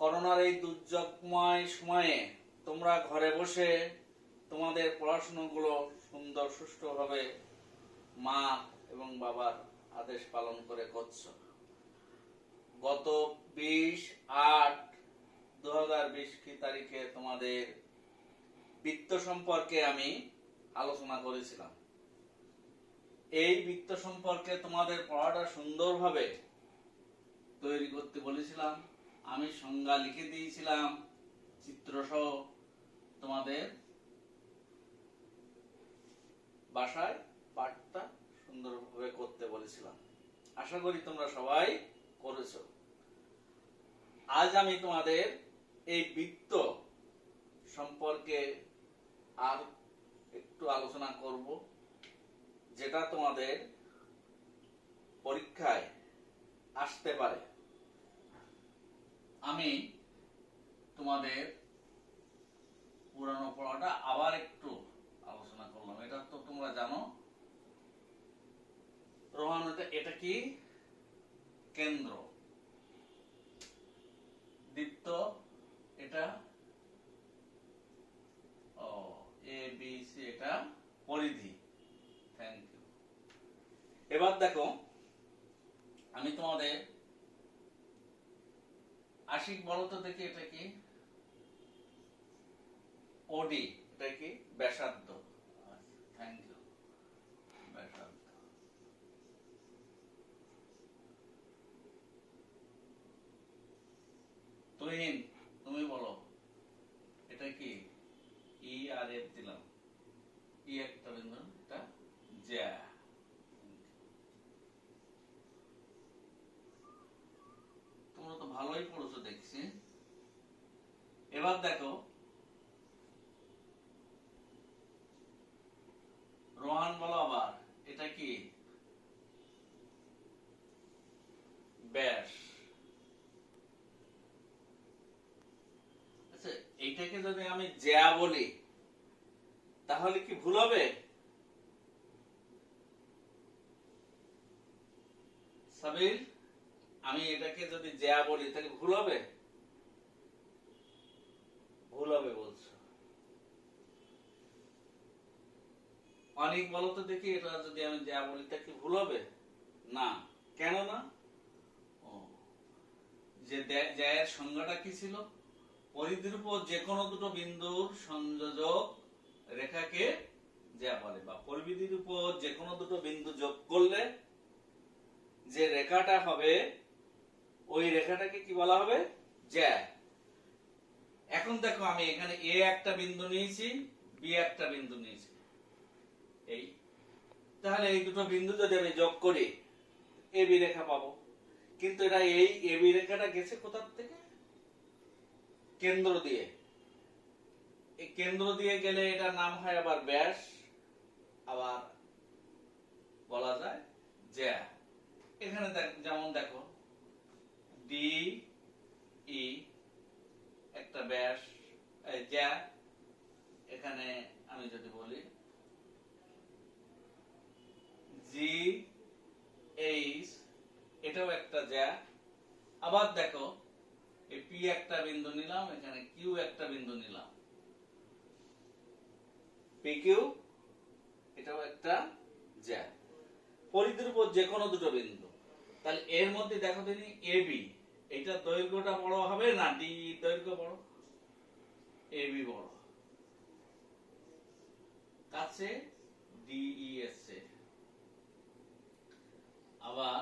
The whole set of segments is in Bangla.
করোনার এই দুর্যোগময় সময়ে তোমরা ঘরে বসে তোমাদের পড়াশোনাগুলো সুন্দর সুষ্ঠুভাবে মা এবং বাবার আদেশ পালন করে করছো। গত 20/8/2020 তারিখে তোমাদের বৃত্ত সম্পর্কে আমি আলোচনা করেছিলাম। এই বৃত্ত সম্পর্কে তোমাদের পড়াটা সুন্দরভাবে তৈরি করতে বলেছিলাম। আমি সংজ্ঞা লিখে দিয়েছিলাম চিত্রসহ। তোমাদের বাসায় পাঠটা সুন্দরভাবে করতে বলেছিলাম। আশা করি তোমরা সবাই করেছো। আজ আমি তোমাদের এই বৃত্ত সম্পর্কে আর একটু আলোচনা করব, যেটা তোমাদের পরীক্ষায় আসতে পারে। আমি তোমাদের পুরানো পড়াটা আবার একটু আলোচনা করলাম। এটা তো তোমরা জানো। রোহান, এটা কি? কেন্দ্র। বৃত্ত এটা এ বি সি, এটা পরিধি। Thank you. এবার দেখো, আমি তোমাদের আশিক বলো তো দেখি, এটা কি? ওডি। এটা কি? ব্যাসার্ধ। Thank you. ব্যাসার্ধ। তুহিন, তুমি বলো এটা কি? ই আর এফ দিলাম। ই একটা বিন্দু, এটা জ্যা। তোমরা তো ভালোই পড়েছো দেখছি। এবার দেখো, রোহান বলো আবার, এটা কি? ব্যাস। আচ্ছা, এইটাকে যদি আমি জ্যা বলি তাহলে কি ভুল হবে? সাবিল, আমি এটাকে যদি জ্যা বলি তাহলে ভুল হবে? ভুল হবে বলছো। অনেক বলো তো দেখি, এটা যদি আমি জ্যা বলি তা কি ভুল হবে? না। কেন না? যে জ্যায়ের সংজ্ঞাটা কি ছিল? পরিধির উপর যে কোনো দুটো বিন্দুর সংযোজক রেখাকে জ্যা বলে, বা পরিধির উপর যে কোনো দুটো বিন্দু যোগ করলে যে রেখাটা হবে ওই রেখাটাকে কি বলা হবে? জ্যা। এখন দেখো, আমি এখানে এ একটা বিন্দু নিয়েছি, বি একটা বিন্দু নিয়েছি। এই তাহলে এই দুটো বিন্দু যদি আমি যোগ করি এ বি রেখা পাবো। কিন্তু এটা এই এ বি রেখাটা গেছে কোথা থেকে? কেন্দ্র দিয়ে। এই কেন্দ্র দিয়ে গেলে এটার নাম হয় আবার ব্যাস, আবার বলা যায় জ্যা। এখানে যেমন দেখো, ডি ই একটা ব্যাস, জ্যা। এখানে আমি যদি বলি জি এইচ, এটাও একটা জ্যা। আবার দেখো, এই পি একটা বিন্দু নিলাম, এখানে কিউ একটা বিন্দু নিলাম, পি কিউ, এটাও একটা জ্যা। পরিধির উপর যে কোনো দুটো বিন্দু। তাহলে এর মধ্যে দেখো তিনি এ বি, এটা দৈর্ঘ্যটা বড় হবে না ডি দৈর্ঘ্য বড়? এ বি বড়। কাছে ডিই এসছে। আবার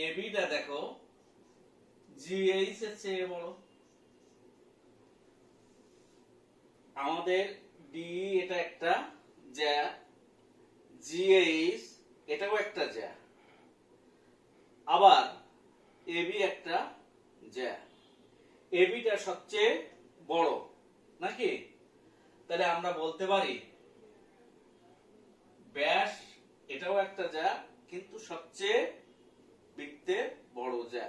এ বিটা দেখো জিএইচ এর চেয়ে বড়। আমাদের ডি এটা একটা জ্যা, জিএইচ এটাও একটা জ্যা, আবার এবি একটা জ্যা। এবিটা সবচেয়ে বড় নাকি? তাহলে আমরা বলতে পারি ব্যাস এটাও একটা জ্যা, কিন্তু সবচেয়ে বৃত্তের বড় জ্যা।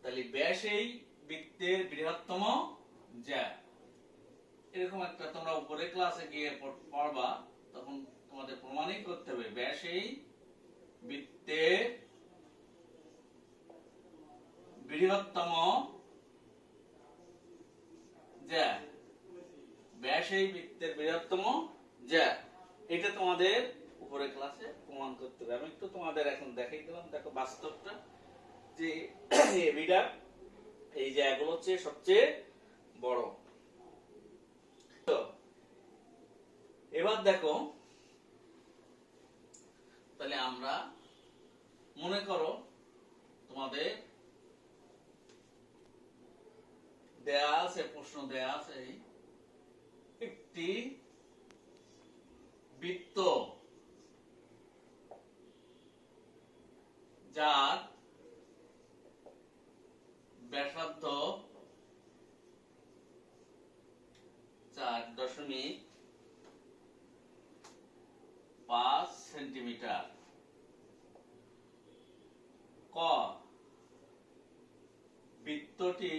তাহলে ব্যাস এই বৃত্তের বৃহত্তম জ্যা। এরকম একটা তোমরা উপরে ক্লাসে গিয়ে পড়বা, তখন তোমাদের প্রমাণই করতে হবে ব্যাস এই বৃত্তের বৃহত্তম যা, ব্যাস এই বৃত্তের বৃহত্তম যা। এটা তোমাদের উপরে ক্লাসে প্রমাণ করতে হবে। আমি একটু তোমাদের এখন দেখাই দিলাম, দেখো বাস্তবটা যে এবিটা এই জায়গাগুলো হচ্ছে সবচেয়ে বড়। তো এবার দেখো, তাহলে আমরা মনে করো তোমাদের দেয়া আছে, প্রশ্ন দেয়া আছে একটি বৃত্ত যার ব্যাসার্ধ 4.5 সেন্টিমিটার। ক, বৃত্তটি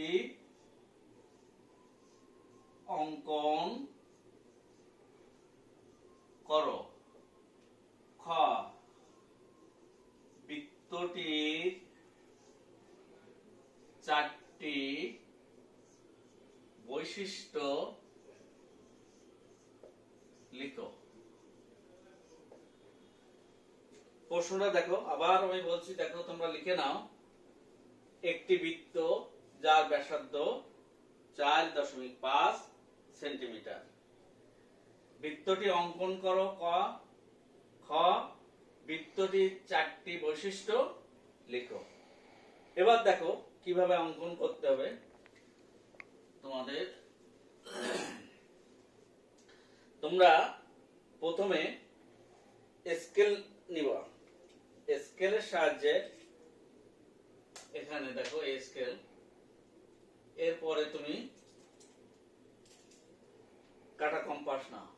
অঙ্কন করো। খ, বৃত্তটির 4টি বৈশিষ্ট্য লিখো। প্রশ্নটা দেখো, আবার আমি বলছি, দেখো তোমরা লিখে নাও। একটি বৃত্ত যার ব্যাসার্ধ 4.5 সেন্টিমিটার, বৃত্তটি অঙ্কন করো। ক, খ, বৃত্তটির 4টি বৈশিষ্ট্য লিখো। এবার দেখো কিভাবে অঙ্কন করতে হবে তোমাদের। তোমরা প্রথমে স্কেল নিবা, স্কেলের সাহায্যে এখানে দেখো এই স্কেল, এরপরে তুমি কাটা কম্পাস নাও।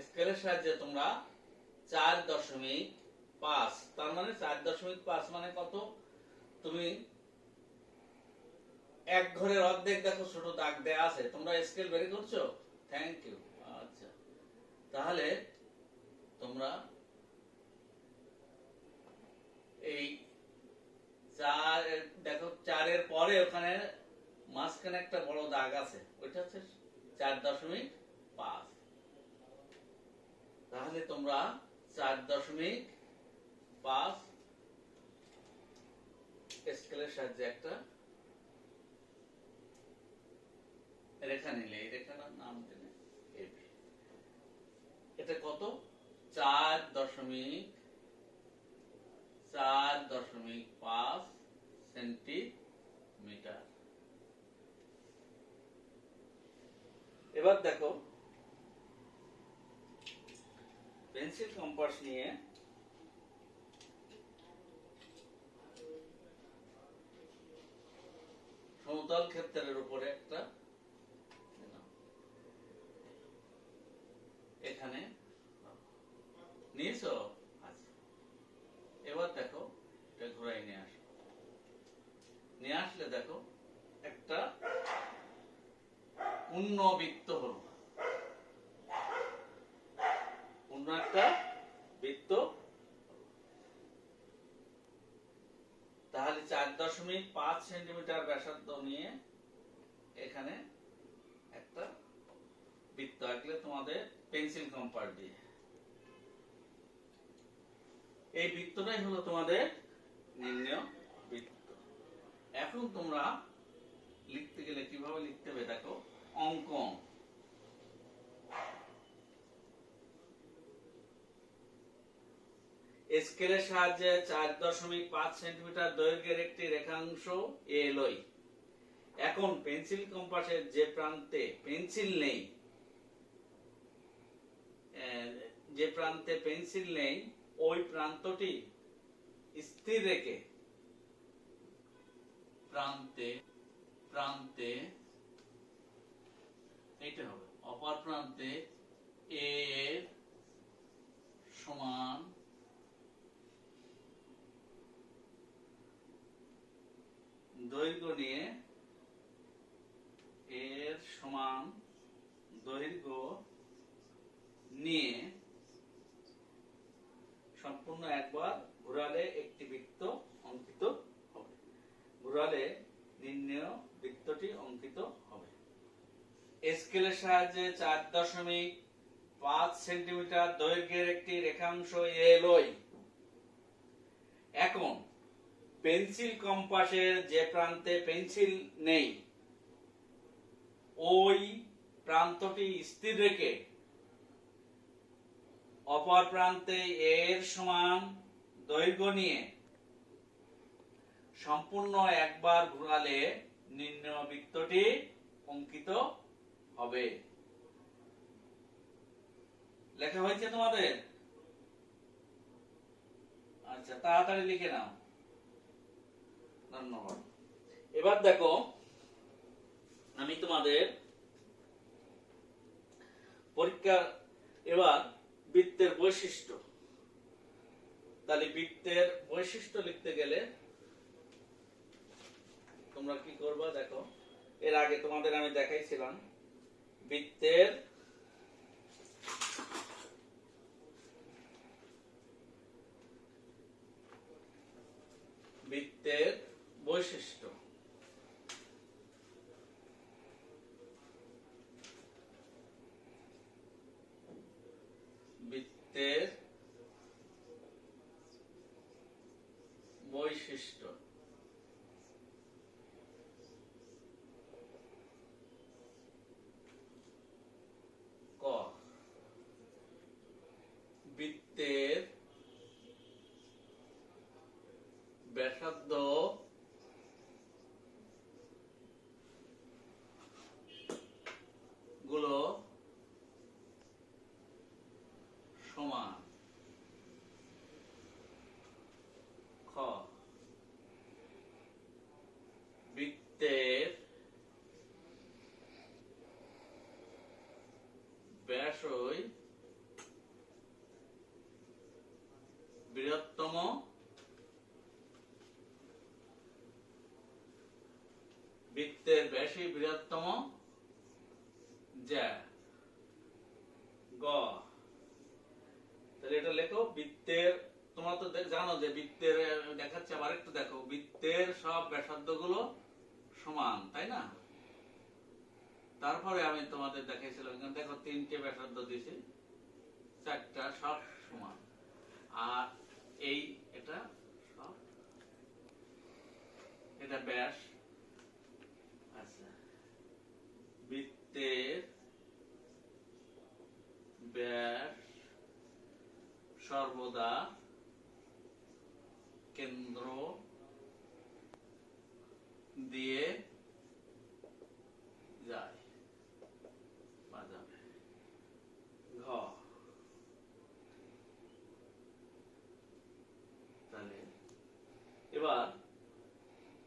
স্কেলের সাহায্যে তোমরা 4.5, তার মানে 4.5 মানে কত? তুমি এক ঘরের অর্ধেক দেখো ছোট দাগ দেয়া আছে, তোমরা স্কেল বের করছো? Thank you. আচ্ছা, তাহলে তোমরা এই 4 দেখো, 4-এর পরে ওখানে মাঝখানে একটা বড় দাগ আছে, ওইটা হচ্ছে 4.5। তাহলে তোমরা 4.5 স্কেলের সাহায্যে একটা রেখা নিলে, এই রেখাটার নাম দিলে এবি। এটা কত? 4.5 সেন্টিমিটার। এবার দেখো পেন্সিল কম্পাস নিয়ে সমতল ক্ষেত্রের উপরে একটা এখানে নিয়েছো। আচ্ছা, এবার দেখো এটা ঘুরাই নিয়ে আসো। নিয়ে আসলে দেখো একটা পূর্ণ বৃত্ত হলো, পূর্ণ একটা বৃত্ত। তাহলে 4.5 সেন্টিমিটার ব্যাসার্ধ নিয়ে এখানে একটা বৃত্ত আঁকলে তোমাদের পেন্সিল কম্পাস দিয়ে। এই বৃত্তটাই হলো তোমাদের নির্ণয় বৃত্ত। এখন তোমরা লিখতে গেলে কিভাবে লিখতে হবে দেখো। অঙ্কন, স্কেলের সাহায্যে 4.5 সেন্টিমিটার দৈর্ঘ্যের একটি রেখাংশ এ লই। এখন পেন্সিল কম্পাসের যে প্রান্তে পেন্সিল নেই, যে প্রান্তে পেন্সিল নেই ওই প্রান্তটি স্থির রেখে প্রান্তে প্রান্তে এটা হবে অপর প্রান্তে এ এর সমান দৈর্ঘ্য নিয়ে, এর সমান দৈর্ঘ্য নিয়ে সম্পূর্ণ একবার ঘোরালে একটি বৃত্ত অঙ্কিত হবে। ঘোরালে নির্ণেয় বৃত্তটি অঙ্কিত হবে। স্কেলের সাহায্যে 4.5 সেন্টিমিটার দৈর্ঘ্যের একটি রেখাংশ এ লই। এখন পেন্সিল কম্পাসের যে প্রান্তে পেন্সিল নেই ওই প্রান্তটি স্থির রেখে অপর প্রান্তে এর সমান দৈর্ঘ্য নিয়ে সম্পূর্ণ একবার ঘোরালে নির্ণয় বৃত্তটি অঙ্কিত হবে। লেখা হয়েছে তোমাদের? আচ্ছা, তাড়াতাড়ি লিখে নাও। ধন্যবাদ। এবার দেখো, আমি তোমাদের পরীক্ষা এবার বৃত্তের বৈশিষ্ট্য। তাহলে বৃত্তের বৈশিষ্ট্য লিখতে গেলে তোমরা কি করবা দেখো, এর আগে তোমাদের আমি দেখাইছিলাম বৃত্তের বৈশিষ্ট্য। বৃত্তের বৈশিষ্ট্য ক, বৃত্তের ব্যাসার্ধ গুলো সমান। খ, বৃত্তের ব্যাসই বৃহত্তম বৃত্তের ব্যাসই বৃহত্তম যা। গ, তাহলে এটা লেখো বৃত্তের, তোমরা তো জানো যে বৃত্তের দেখাচ্ছে, আবার একটু দেখো, বৃত্তের সব ব্যাসার্ধ গুলো সমান, তাই না? তারপরে আমি তোমাদের দেখাইছিলাম, এখানে দেখো 3টে ব্যাসার্ধ দিয়েছি, 4টা সব সমান। আর এই এটা সব, এটা ব্যাস। আচ্ছা, বৃত্তের ব্যাস সর্বদা কেন্দ্র দিয়ে যায় বা যাবে। ঘ, তাহলে এবার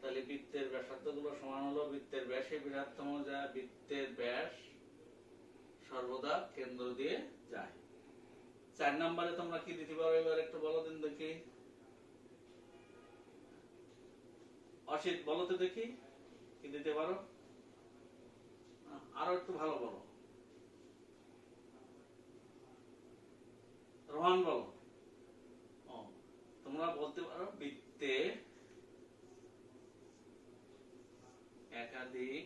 তাহলে বৃত্তের ব্যাসার্ধ গুলো সমান হলো, বৃত্তের ব্যাসে বৃহত্তম যা, বৃত্তের ব্যাস সর্বদা কেন্দ্র দিয়ে যায়। 4 নম্বরে তোমরা কি দিতে পারো এবার একটু বলো দিন দেখি। অসিত বলো তো দেখি কি দিতে পারো, আরো একটু ভালো বলো। রোহান বলো। ও, তোমরা বলতে পারো বৃত্তে একাধিক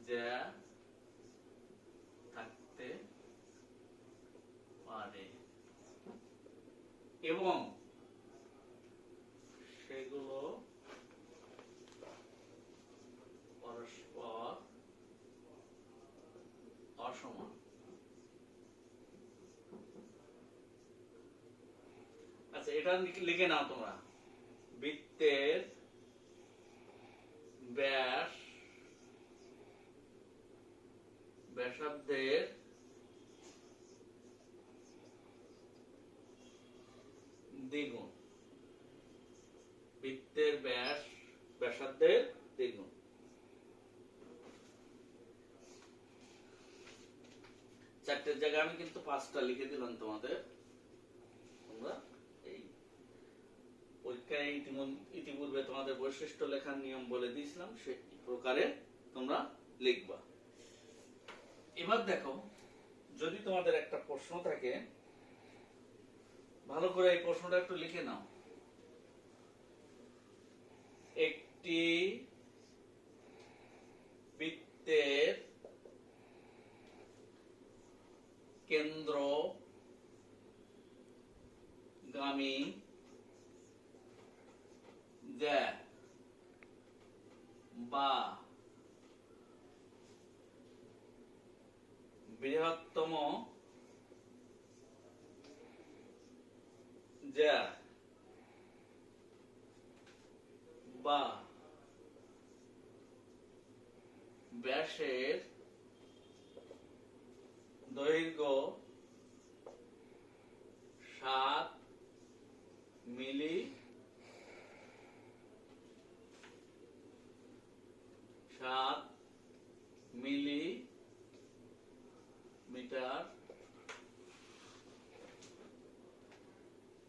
যা থাকতে পারে এবং সেগুলো পরস্পর অসমান। আচ্ছা, এটা লিখে নাও তোমরা। বৃত্তের ব্যাস ব্যাসার্ধের দ্বিগুণ। বৃত্তের ব্যাস ব্যাসার্ধের দ্বিগুণ। চারটের জায়গায় আমি কিন্তু 5টা লিখে দিলাম তোমাদের। তোমরা এই পরীক্ষায় ইতিপূর্বে তোমাদের বৈশিষ্ট্য লেখার নিয়ম বলে দিয়েছিলাম, সেই প্রকারে তোমরা লিখবা। এবার দেখো, যদি তোমাদের একটা প্রশ্ন থাকে, ভালো করে এই প্রশ্নটা একটু লিখে নাও। একটি জ্যা বা বৃহত্তম জ্যা বা ব্যাসের দৈর্ঘ্য 7 মিলি 7 মিলিমিটার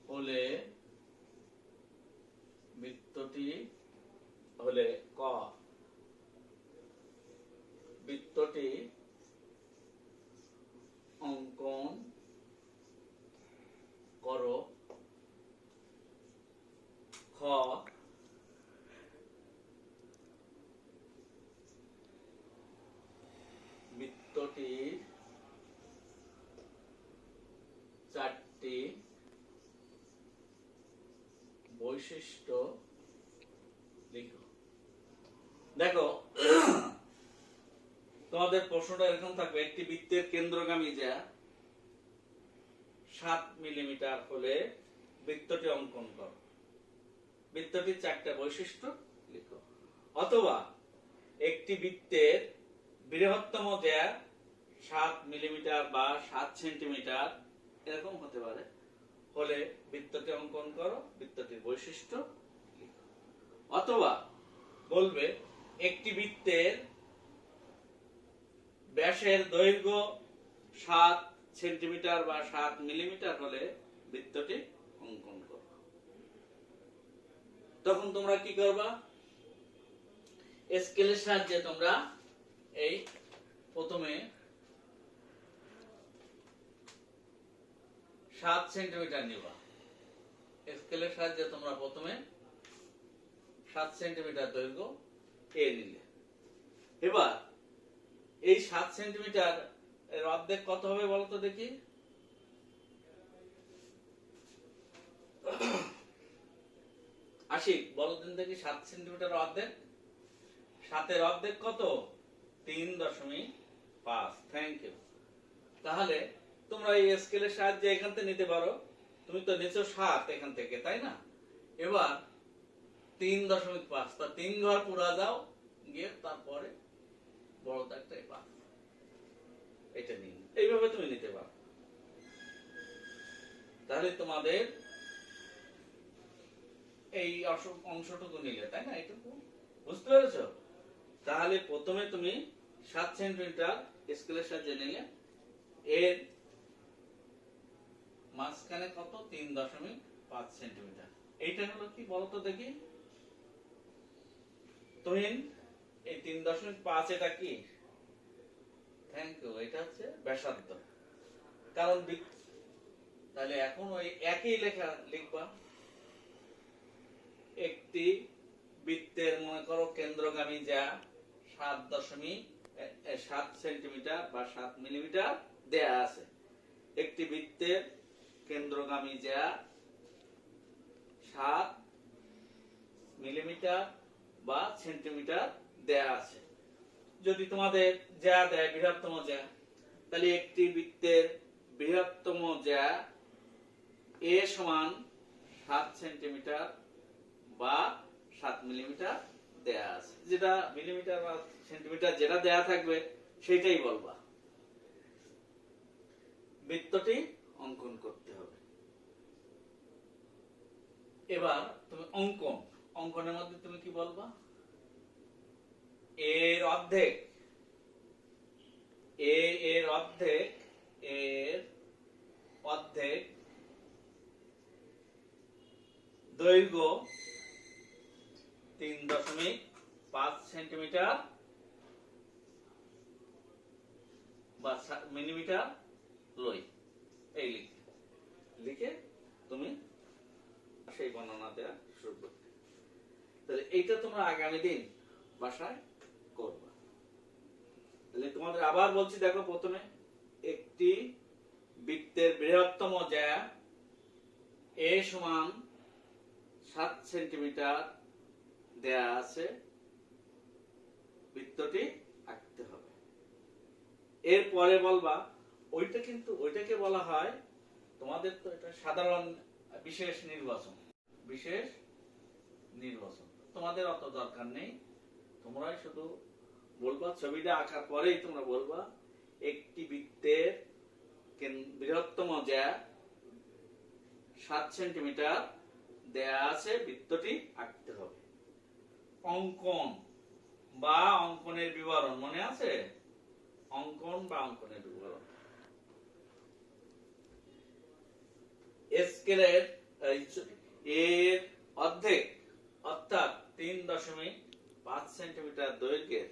হলে বৃত্তটি হলে ক বৃত্তটি অঙ্কন করো। খ বৃত্তটির 4টি বৈশিষ্ট্য লিখো। দেখো তোমাদের প্রশ্নটা এরকম থাকবে, একটি বৃত্তের কেন্দ্রগামী জ্যা 7 মিলিমিটার হলে বৃত্তটি অঙ্কন করো। বৃত্তটির 4টা বৈশিষ্ট্য লিখো। অথবা একটি বৃত্তের বৃহত্তম জ্যা 7 মিলিমিটার বা 7 সেন্টিমিটার এরকম হতে পারে হলে বৃত্তটি অঙ্কন করো, বৃত্তটির বৈশিষ্ট্য লিখো। অথবা বলবে একটি বৃত্তের ব্যাসের দৈর্ঘ্য 7 সেন্টিমিটার বা 7 মিলিমিটার হলে বৃত্তটি অঙ্কন করো। তখন তোমরা কি করবা, স্কেলের সাহায্যে তোমরা এই প্রথমে 7 সেন্টিমিটার নিবা। স্কেলের সাহায্যে তোমরা প্রথমে 7 সেন্টিমিটার দৈর্ঘ্য এ নিলে। এবার এই 7 সেন্টিমিটার এর অর্ধেক কত হবে বলতো দেখি? আশিক বলো দিন দেখি, 7 সেন্টিমিটার অর্ধেক, 7 অর্ধেক কত? 3.5। Thank you. তাহলে তোমরা এই স্কেলের সাহায্যে এখান থেকে নিতে পারো। তুমি তো নিচো 7 এখান থেকে, তাই না? এবার 3.5, তা 3 ঘর পুরা যাও, গিয়ে তারপরে বড় দাগটাই পা এটা নিন, এইভাবে তুমি নিতে পারো। তাহলে তোমাদের এই অংশটুকু নিলে, তাই না? এটুকু বুঝতে পেরেছো? তাহলে প্রথমে তুমি 7 সেন্টিমিটার স্কেলের সাহায্যে নিলে, এর মাঝখানে কত? 3.5 সেন্টিমিটার। এইটা হলো কি বলতো দেখি তুহিন? এই 3.5 এটা কি? Thank you. এটা হচ্ছে ব্যাসার্ধ। কারণ তাহলে এখন ওই একই লেখা লিখবা। একটি বৃত্তের মনে করো কেন্দ্রগামী জ্যা 7 সেন্টিমিটার বা 7 মিলিমিটার দেয়া আছে। একটি বৃত্তের কেন্দ্রগামী জ্যা 7 মিলিমিটার বা সেন্টিমিটার দেয়া আছে। যদি তোমাদের জ্যা দেয় বৃহত্তম জ্যা, তাহলে একটি বৃত্তের বৃহত্তম জ্যা এ সমান 7 সেন্টিমিটার বা 7 মিলিমিটার দেয়া আছে। যেটা মিলিমিটার বা সেন্টিমিটার যেটা দেয়া থাকবে সেটাই বলবা। বৃত্তটি অঙ্কন করতে হবে। এবার তুমি অঙ্কনের মধ্যে তুমি কি বলবা? এর অর্ধেক, এর অর্ধেক দৈর্ঘ্য 3.5 সেন্টিমিটার বা মিলিমিটার লই। এই লিখে তুমি সেই বর্ণনা দেওয়া শুরু করতে। তাহলে এইটা তোমরা আগামী দিন বাসায় করবা। তাহলে তোমাদের আবার বলছি, দেখো প্রথমে একটি বৃত্তের বৃহত্তম জ্যা এ সমান 7 সেন্টিমিটার দেয়া আছে বৃত্তটি আঁকতে হবে। এরপরে বলবা ওইটাকে বলা হয়, তোমাদের তো এটা সাধারণ বিশেষ নির্বাচন, বিশেষ নির্বাচন তোমাদের অত দরকার নেই, তোমরাই শুধু বলবা, ছবিটা আঁকার পরেই তোমরা বলবা একটি বৃত্তের বৃহত্তম জ্যা 7 সেন্টিমিটার দেয়া আছে, বৃত্তটি আঁকতে হবে। অঙ্কন বা অঙ্কনের বিবরণ মনে আছে? অঙ্কন বা অঙ্কনের বিবরণ, স্কেলের এর অর্ধেক অর্থাৎ 3.5 সেন্টিমিটার দৈর্ঘ্যের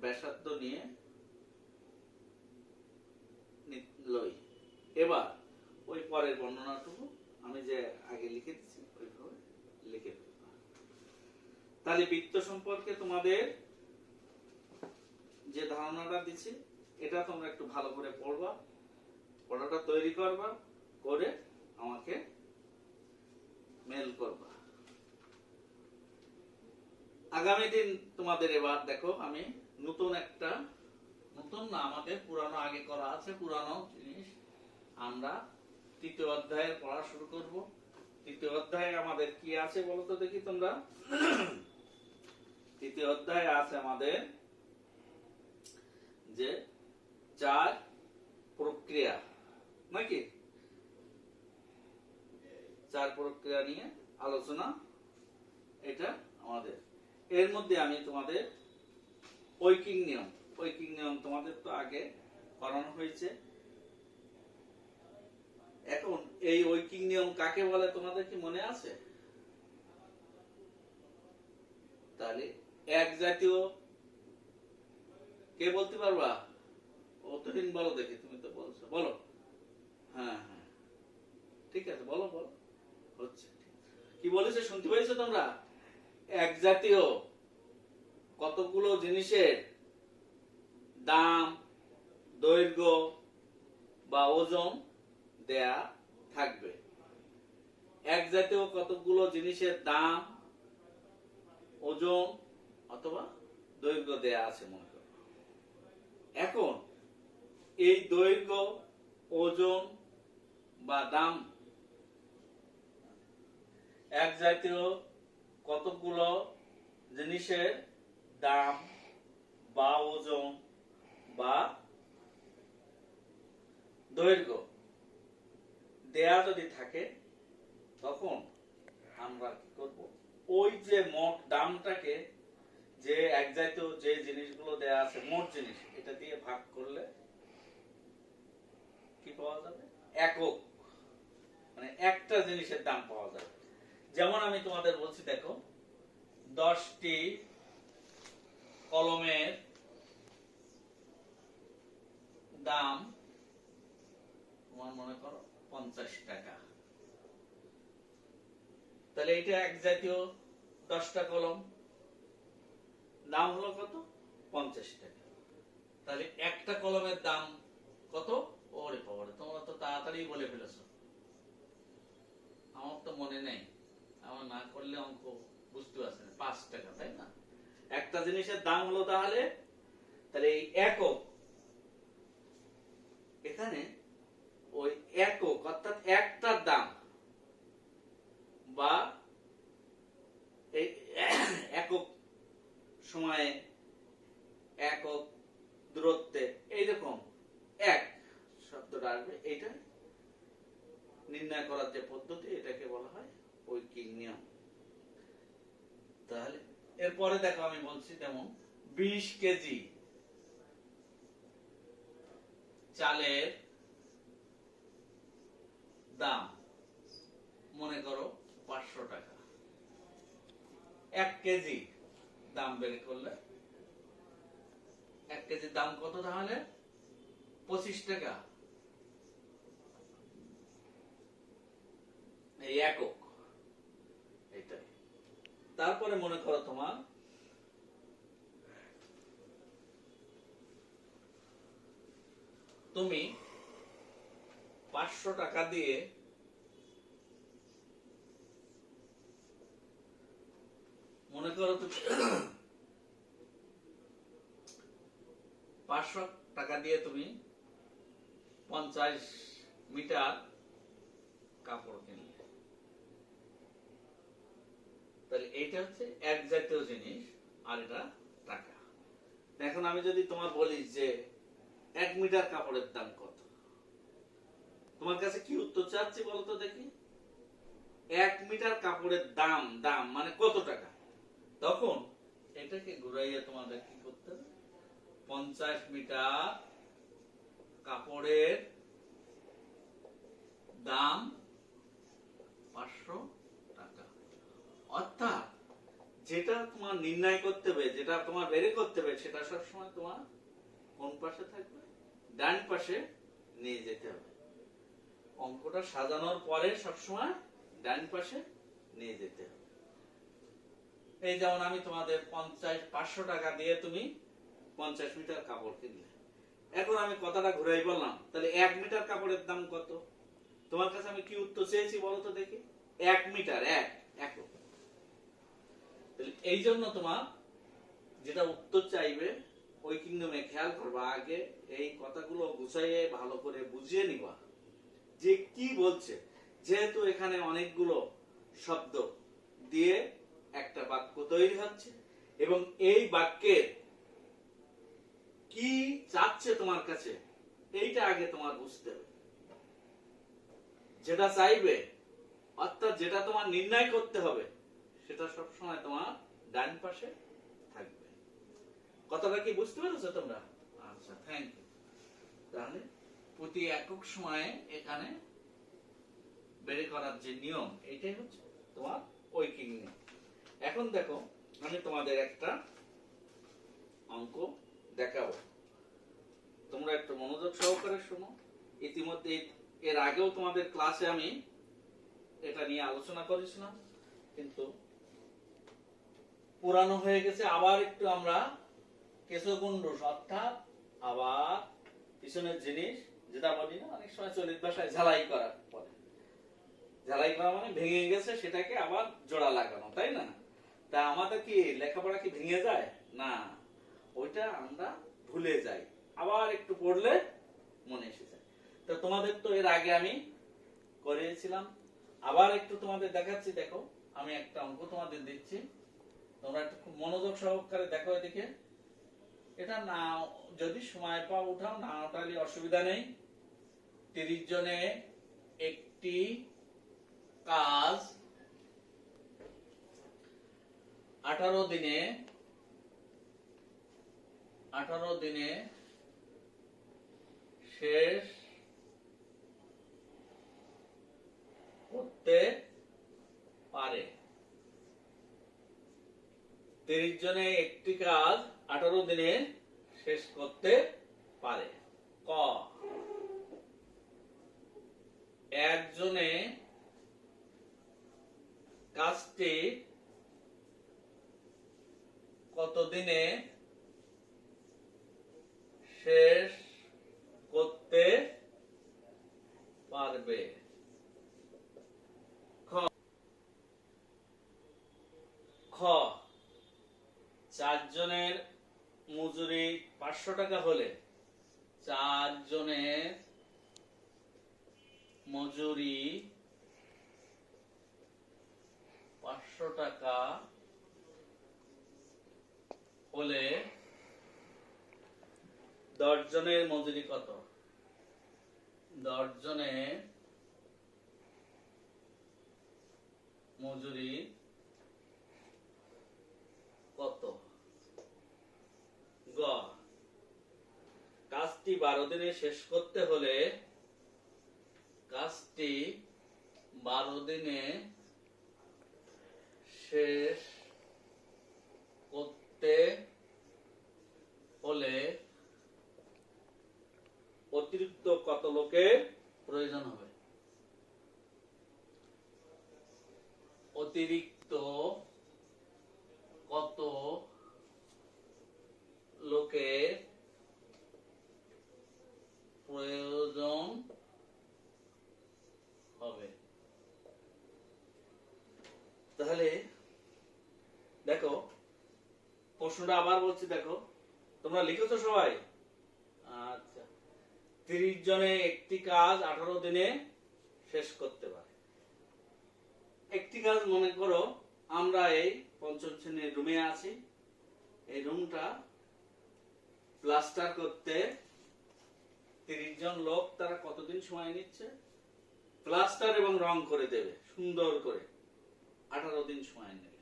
ব্যাসার্ধ নিয়ে লই। এবার ওই পরের বর্ণনাটুকু আমি যে আগে লিখে দিচ্ছি ওইভাবে লিখে ফেলবো। তাহলে বৃত্ত সম্পর্কে তোমাদের যে ধারণাটা দিচ্ছি এটা তোমরা একটু ভালো করে পড়বা, পড়াটা তৈরি করবা, করে আমাকে মেল করবা। আগামী দিন তোমাদের এবার দেখো আমি নতুন না, আমাদের পুরানো আগে করা আছে, পুরানো জিনিস আমরা তৃতীয় অধ্যায়ের পড়া শুরু করব। তৃতীয় অধ্যায়ে আমাদের কি আছে বলো তো দেখি তোমরা? তৃতীয় অধ্যায়ে আছে আমাদের যে 4 প্রক্রিয়া, নাকি 4 প্রক্রিয়া নিয়ে আলোচনা, এটা আমাদের। এর মধ্যে আমি তোমাদের ঐকিক নিয়ম তোমাদের তো আগে করানো হয়েছে। এখন এই ঐকিক নিয়ম কাকে বলে তোমাদের কি মনে আছে? তাহলে এক জাতীয় কে বলতে পারবা? অতহীন বলো দেখি, তুমি তো বলছো, বলো। হ্যাঁ হ্যাঁ ঠিক আছে, বলো বলো, হচ্ছে। কি বলেছে শুনতে পেয়েছো তোমরা? এক জাতীয় কতগুলো জিনিসের দাম, দৈর্ঘ্য বা ওজন দেয়া থাকবে। এক জাতীয় কতগুলো জিনিসের দাম, ওজন অথবা দৈর্ঘ্য দেয়া আছে মনে করো। এখন এই দৈর্ঘ্য, ওজন বা দাম, এক জাতীয় কতগুলো জিনিসের দাম বা ওজন বা দৈর্ঘ্য দেয়া যদি থাকে, তখন আমরা কি করব? ওই যে মোট দামটাকে, যে এক জাতীয় যে জিনিসগুলো দেয়া আছে মোট জিনিস, এটা দিয়ে ভাগ করলে কি পাওয়া যাবে? একক, মানে একটা জিনিসের দাম পাওয়া যাবে। যেমন আমি তোমাদের বলছি দেখো, 10টি কলমের দাম তোমার মনে করো 50 টাকা। তাহলে এটা এক জাতীয় 10টা কলম, দাম হলো কত? 50 টাকা। তাহলে একটা কলমের দাম কত? ওরে বাবারে, তোমরা তো তাড়াতাড়ি বলে ফেলেছো, আমার তো মনে নেই, আমার না করলে অঙ্ক বুঝতে পারছি না। 5 টাকা, তাই না? একটা জিনিসের দাম হলো তাহলে এই একক, এখানে ওই একক অর্থাৎ একটার দাম বা এই একক সময়ে, একক দূরত্বে, এইরকম এক শব্দটা আসবে। এইটা নির্ণয় করার যে পদ্ধতি, এটাকে বলা হয় ঐকিক নিয়ম। তাহলে এরপরে দেখো আমি বলছি, যেমন 20 কেজি চালের দাম মনে করো 500 টাকা। 1 কেজি দাম বের করলে 1 কেজির দাম কত? তাহলে 25 টাকা। এই একক, এইটাই। তারপরে মনে করো তোমার তুমি 500 টাকা দিয়ে করো তুমি 500 টাকা দিয়ে তুমি 50 মিটার কাপড় কিনলে, তাহলে এইটা হচ্ছে এক জাতীয় জিনিস আর এটা টাকা। এখন আমি যদি তোমার বলি যে 1 মিটার কাপড়ের দাম কত, তোমার কাছে কি উত্তর চাচ্ছি বলতো দেখি? 1 মিটার কাপড়ের দাম, দাম মানে কত টাকা? তখন এটাকে ঘুরাইয়া তোমাদের কি করতে হবে? 50 মিটার কাপড়ের দাম 500 টাকা। অর্থাৎ যেটা তোমার নির্ণয় করতে হবে, যেটা তোমার বের করতে হবে, সেটা সবসময় তোমার কোন পাশে থাকবে? ডান পাশে নিয়ে যেতে হবে। অঙ্কটা সাজানোর পরে সবসময় ডান পাশে নিয়ে যেতে হবে। এই যেমন আমি তোমাদের 500 টাকা দিয়ে তুমি 50 মিটার কাপড় কিনলে। এখন আমি কথাটা ঘুরাই বললাম, তাহলে 1 মিটার কাপড়ের দাম কত? তোমার কাছে আমি কি উত্তর চেয়েছি বলো তো দেখি? 1 মিটার, একক। তাহলে এই জন্য তোমার যেটা উত্তর চাইবে ওই কিংডমে খেয়াল করবা, আগে এই কথাগুলো গুছাইয়ে ভালো করে বুঝিয়ে নিবা যে কি বলছে। যেহেতু এখানে অনেকগুলো শব্দ দিয়ে একটা বাক্য তৈরি হচ্ছে এবং এই বাক্যের কি চাচ্ছে তোমার কাছে এইটা আগে তোমার বুঝতে হবে। যেটা চাইবে অর্থাৎ যেটা তোমার নির্ণয় করতে হবে সেটা সবসময় তোমার ডান পাশে থাকবে। কথাটা কি বুঝতে পেরেছো তোমরা? আচ্ছা, থ্যাংক ইউ। তাহলে প্রতি একক সময়ে এখানে বের করার যে নিয়ম, এইটাই হচ্ছে তোমার ঐকিক নিয়ম। এখন দেখো, আমি তোমাদের একটা অঙ্ক দেখাবো, তোমরা একটু মনোযোগ সহকারে শোনো। ইতিমধ্যে এর আগেও তোমাদের ক্লাসে আমি এটা নিয়ে আলোচনা করেছিলাম, কিন্তু পুরানো হয়ে গেছে। আবার একটু আমরা কেশগুন্ডুস অর্থাৎ আবার পিছনের জিনিস, যেটা বলি না অনেক সময় চলিত ভাষায় ঝালাই করা বলে, ঝালাই করা মানে ভেঙে গেছে সেটাকে আবার জোড়া লাগানো, তাই না? তা আমাদের কি লেখাপড়া কি ভেঙে যায়? না, ওইটা আমরা ভুলে যাই, আবার একটু পড়লে মনে এসে যায়। তো তোমাদের তো এর আগে আমি করিয়েছিলাম, আবার একটু তোমাদের দেখাচ্ছি। দেখো, আমি একটা অঙ্ক তোমাদের দিচ্ছি, তোমরা একটু খুব মনোযোগ সহকারে দেখো এদিকে। এটা না যদি সময় পাও উঠাও, না উঠালে অসুবিধা নেই। 30 জনে একটি কাজ 18 দিনে শেষ করতে পারে। 30 জনে একটি কাজ 18 দিনে শেষ করতে পারে। ক, একজনে কাজটি কতদিনে শেষ করতে পারবে? খ, 4 জনের মজুরি 500 টাকা হলে 4 জনের মজুরি 500 টাকা হলে 10 জনের মজুরি কত? 10 জনের মজুরি কত? গ, কাজটি 12 দিনে শেষ করতে হলে কাজটি 12 দিনে শেষ করতে হলে অতিরিক্ত কত লোকের প্রয়োজন হবে? অতিরিক্ত কত লোকের প্রয়োজন হবে? তাহলে প্রশ্নটা আবার বলছি, দেখো তোমরা লিখেছো সবাই? আচ্ছা, 30 জনে একটি কাজ 18 দিনে শেষ করতে পারে। একটি কাজ মনে করো আমরা এই পঞ্চম শ্রেণীর রুমে আছি, এই রুমটা প্লাস্টার করতে 30 জন লোক, তারা কতদিন সময় নিচ্ছে? প্লাস্টার এবং রং করে দেবে সুন্দর করে 18 দিন সময় নেবে।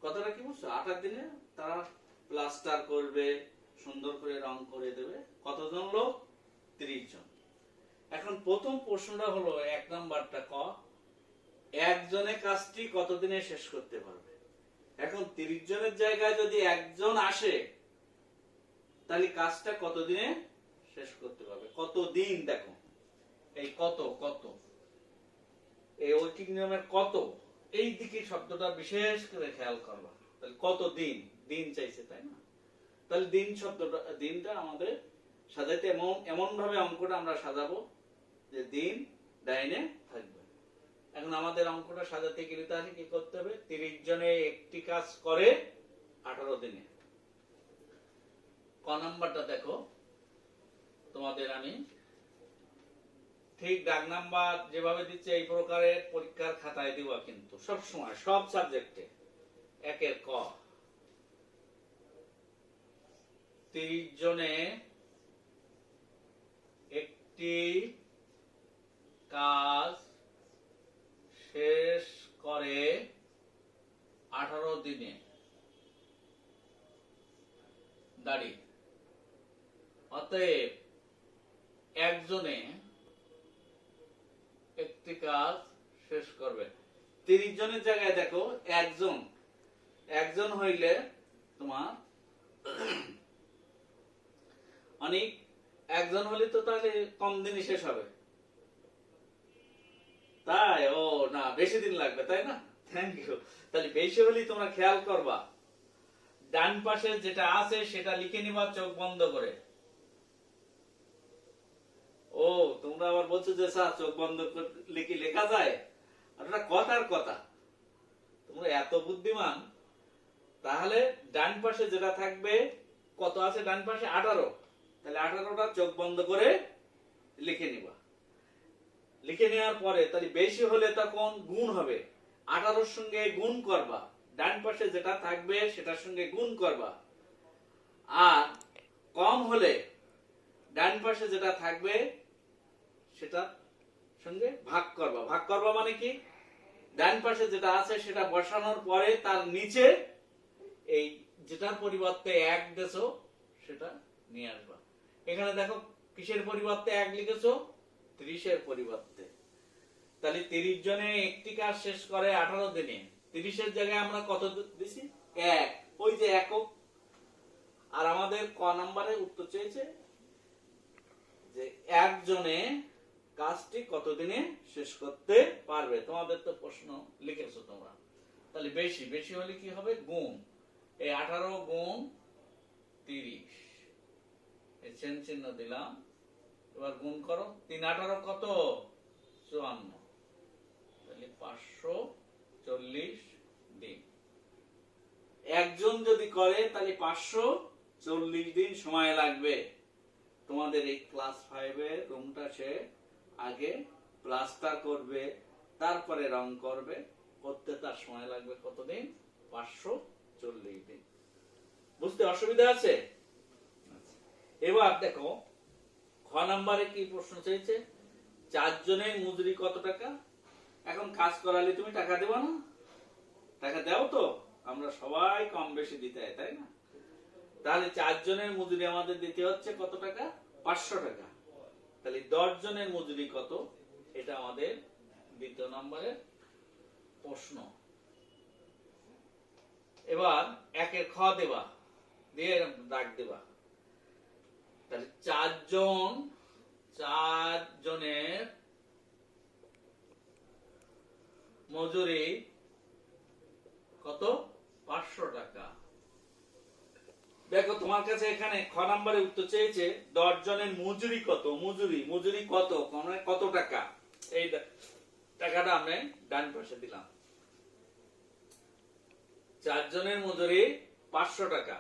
কথাটা কি বুঝছো? 18 দিনে তারা প্লাস্টার করবে, সুন্দর করে রং করে দেবে। কতজন লোক? 30 জন। এখন প্রথম প্রশ্নটা হলো 1 নাম্বারটা, ক একজনে কাজটি কতদিনে শেষ করতে পারবে? এখন 30 জনের জায়গায় যদি একজন আসে, তাহলে কাজটা কতদিনে শেষ করতে পারবে? কতদিন? দেখো এই কত কত, এই ঐকিক নিয়মের কত, এই দিকে শব্দটা বিশেষ করে খেয়াল করবা। তাহলে কত দিন, দিন চাইছে তাই না? তাহলে দিন শব্দটা, দিনটা আমাদের সাজাইতে এমন ভাবে অঙ্কটা আমরা সাজাবো যে দিন ডাইনে থাকবে। এখন আমাদের অঙ্কটা সাজাতে গেলে তাহলে কি করতে হবে? 30 জনে একটি কাজ করে 18 দিনে। ক নাম্বারটা দেখো, তোমাদের আমি ঠিক দাগ নাম্বার যেভাবে দিচ্ছে এই প্রকারের পরীক্ষার খাতায় দিবা, কিন্তু সব সময় সব সাবজেক্টে। 1 ক 30 জনে একটি কাজ শেষ করে 18 দিনে দাঁড়িয়ে। অতএব একজনে একটি কাজ শেষ করবে। 30 জনের জায়গায় দেখো একজন হইলে তোমার অনেক, একজন হলে তো তাহলে কম দিনে শেষ হবে, তাই? ও না, বেশি দিন লাগবে তাই না? Thank you. তাহলে বেশি হলেই তোমরা খেয়াল করবা, ডান পাশে যেটা আছে সেটা লিখে নিবা চোখ বন্ধ করে। ও তোমরা আবার বলছো যে স্যার চোখ বন্ধ লিখে লেখা যায়? আর ওটা কথার কথা, তোমরা এত বুদ্ধিমান। তাহলে ডান পাশে যেটা থাকবে, কত আছে ডান পাশে? 18। তাহলে 18টা চোখ বন্ধ করে লিখে নিবা। লিখে নেওয়ার পরে তাহলে বেশি হলে তখন গুণ হবে, 18-র সঙ্গে গুণ করবা, ডান পাশে যেটা থাকবে সেটার সঙ্গে গুণ করবা। আর কম হলে ডান পাশে যেটা থাকবে সেটা সঙ্গে ভাগ করবা। ভাগ করবা মানে কি? ডান পাশে যেটা আছে সেটা বসানোর পরে তার নিচে এই যেটার পরিবর্তে 1 দেছো সেটা নিয়ে আসবা। এখানে দেখো কিসের পরিবর্তে 1 লিখেছো? 30-এর পরিবর্তে। তাহলে 30 জনে একটি কাজ শেষ করে 18 দিনে। 30-এর জায়গায় আমরা কত দিছি? 1, ওই যে একক। আর আমাদের ক নাম্বারে উত্তর চেয়েছে যে একজনে কাজটি কতদিনে শেষ করতে পারবে। তোমাদের তো প্রশ্ন লিখেছো তোমরা। তাহলে বেশি হলে কি হবে? গুণ। এই 18 গুণ 30, এই চেন চিহ্ন দিলাম। এবার গুণ করো, 3 18 কত? 54। তাহলে 540 দিন। একজন যদি করে তাহলে 540 দিন সময় লাগবে। তোমাদের এই ক্লাস 5 এর রুমটা সে আগে প্লাস্টার করবে, তারপরে রং করবে, করতে তার সময় লাগবে কতদিন? 540 দিন। বুঝতে অসুবিধা আছে? এবার দেখো খ নাম্বারে কি প্রশ্ন চাইছে? 4 জনের মজুরি কত টাকা? এখন কাজ করালে তুমি টাকা দেবা না? টাকা দাও তো? আমরা সবাই কম বেশি দিতে হয় তাই না? তাহলে 4 জনের মজুরি আমাদের দিতে হচ্ছে কত টাকা? 500 টাকা। তাহলে 10 জনের মজুরি কত? এটা আমাদের 2 নম্বরের প্রশ্ন। এবার 1 খ দেবা, দিয়ে দাগ দেবা। তাহলে 4 জনের মজুরি কত? 500 টাকা। দেখো তোমার কাছে এখানে খ নাম্বারে উত্তর চেয়েছে 10 জনের মজুরি কত? মজুরি কত? কত টাকা? এই টাকাটা আমরা ডান পাশে দিলাম। চারজনের মজুরি 500 টাকা।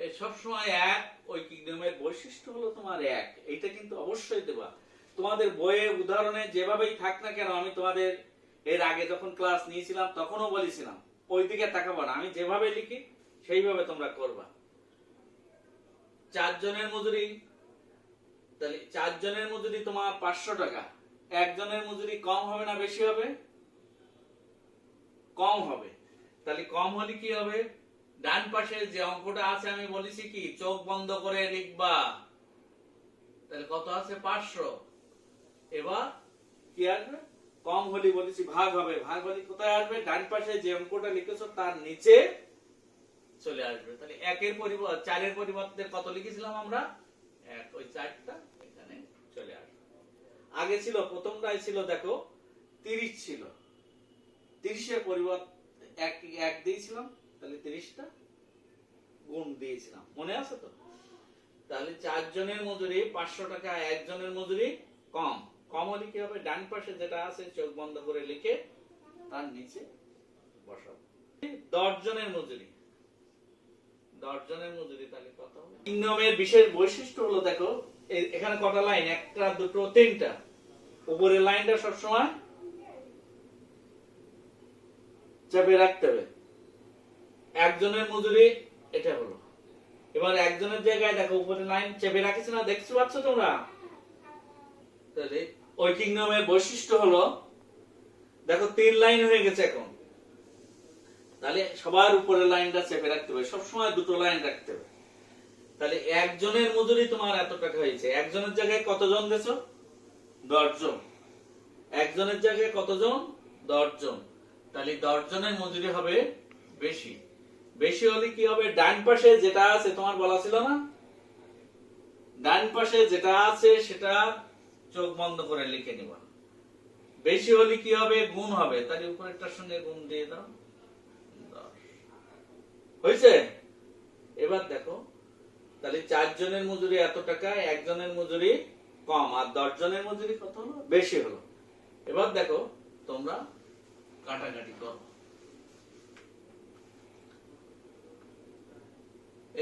এই সবসময় এক ঐকিক নিয়মের বৈশিষ্ট্য হলো তোমার এক, এইটা কিন্তু অবশ্যই দেবা। তোমাদের বইয়ে উদাহরণে যেভাবেই থাক না কেন, আমি তোমাদের এর আগে যখন ক্লাস নিয়েছিলাম তখনও বলেছিলাম ওই দিকে তাকাবো না, আমি যেভাবে লিখি সেইভাবে তোমরা করবা। চারজনের মজুরি, তাহলে চারজনের মজুরি তোমার 500 টাকা। একজনের মজুরি কম হবে না বেশি হবে? কম হবে। তাহলে কম হলে কি হবে? ডান পাশে যে অঙ্কটা আছে আমি বলেছি কি চোখ বন্ধ করে লিখবা। তাহলে কত আছে? 500। এবার কি আসবে? কম হলে বলেছি ভাগ হবে। ভাগ হলে কোথায় আসবে? ডান পাশে যে অঙ্কটা লিখেছো তার নিচে চলে আসবে। তাহলে একের পরিবর্তে 4-এর পরিবর্তে কত লিখেছিলাম আমরা? 1। ওই 4টা এখানে চলে আসবে। আগে ছিল, প্রথমটাই ছিল দেখো 30 ছিল, 30-এর পরিবর্তে 1 দিয়েছিলাম, তাহলে 30টা গুণ দিয়েছিলাম, মনে আছে তো? তাহলে চারজনের মজুরি 500 টাকা, একজনের মজুরি কম। কম হলে কি হবে? ডান পাশে যেটা আছে চোখ বন্ধ করে লিখে তার নিচে বসাবো। 10 জনের মজুরি, 10 জনের মজুরি তাহলে কত হবে? নিয়মের বিশেষ বৈশিষ্ট্য হলো দেখো এখানে কটা লাইন? 1টা 2টো 3টা। উপরের লাইনটা সবসময় চেপে রাখতে হবে। একজনের মজুরি এটা হলো। এবার একজনের জায়গায় দেখো উপরের লাইন চেপে রাখিস না, দেখতে পাচ্ছ তোমরা? তাহলে ঐকিক নিয়মের বৈশিষ্ট্য হলো দেখো 3 লাইন হয়ে গেছে এখন। তাহলে সবার উপরের লাইনটা চেপে রাখতে হবে, সবসময় 2টো লাইন রাখতে হবে। তাহলে একজনের মজুরি তোমার এত টাকা হয়েছে। একজনের জায়গায় কতজন দেছো? 10 জন। একজনের জায়গায় কতজন? 10 জন। তাহলে 10 জনের মজুরি হবে বেশি। বেশি হলে কি হবে? ডান পাশে যেটা আছে তোমার বলা ছিল না, ডান পাশে যেটা আছে সেটা চোখ বন্ধ করে লিখে নিবা। বেশি হলে কি হবে? গুণ হবে। তাহলে উপরেরটার সঙ্গে গুণ দিয়ে দাও, 10 হয়েছে। এবার দেখো তাহলে 4 জনের মজুরি এত টাকা, একজনের মজুরি কম, আর 10 জনের মজুরি কত হলো? বেশি হলো। এবার দেখো তোমরা কাটাকাটি করো।